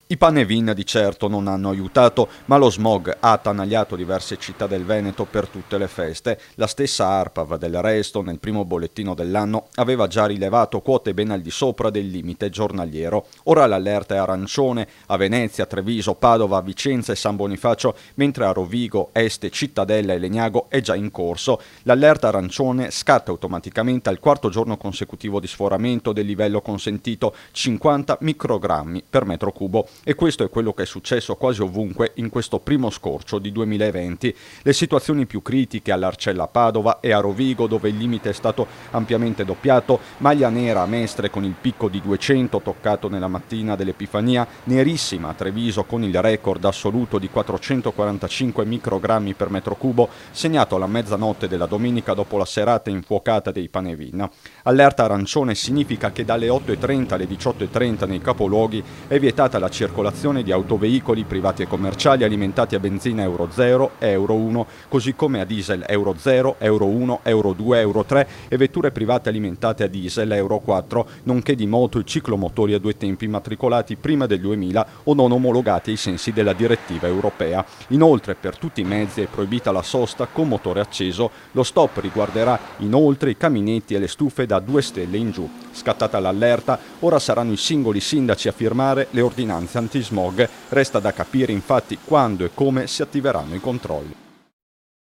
I Panevin di certo non hanno aiutato, ma lo smog ha attanagliato diverse città del Veneto per tutte le feste. La stessa ARPAV del resto, nel primo bollettino dell'anno, aveva già rilevato quote ben al di sopra del limite giornaliero. Ora l'allerta è arancione a Venezia, Treviso, Padova, Vicenza e San Bonifacio, mentre a Rovigo, Este, Cittadella e Legnago è già in corso. L'allerta arancione scatta automaticamente al quarto giorno consecutivo di sforamento del livello consentito, 50 microgrammi per metro cubo. E questo è quello che è successo quasi ovunque in questo primo scorcio di 2020. Le situazioni più critiche all'Arcella Padova e a Rovigo, dove il limite è stato ampiamente doppiato, maglia nera a Mestre con il picco di 200 toccato nella mattina dell'Epifania, nerissima a Treviso con il record assoluto di 445 microgrammi per metro cubo, segnato alla mezzanotte della domenica dopo la serata infuocata dei Panevin. Allerta arancione significa che dalle 8.30 alle 18.30 nei capoluoghi è vietata la circolazione di autoveicoli privati e commerciali alimentati a benzina Euro 0 e Euro 1, così come a diesel Euro 0, Euro 1, Euro 2, Euro 3 e vetture private alimentate a diesel Euro 4, nonché di moto e ciclomotori a due tempi immatricolati prima del 2000 o non omologati ai sensi della direttiva europea. Inoltre, per tutti i mezzi è proibita la sosta con motore acceso. Lo stop riguarderà inoltre i caminetti e le stufe da 2 stelle in giù. Scattata l'allerta, ora saranno i singoli sindaci a firmare le ordinanze antismog. Resta da capire infatti quando e come si attiveranno i controlli.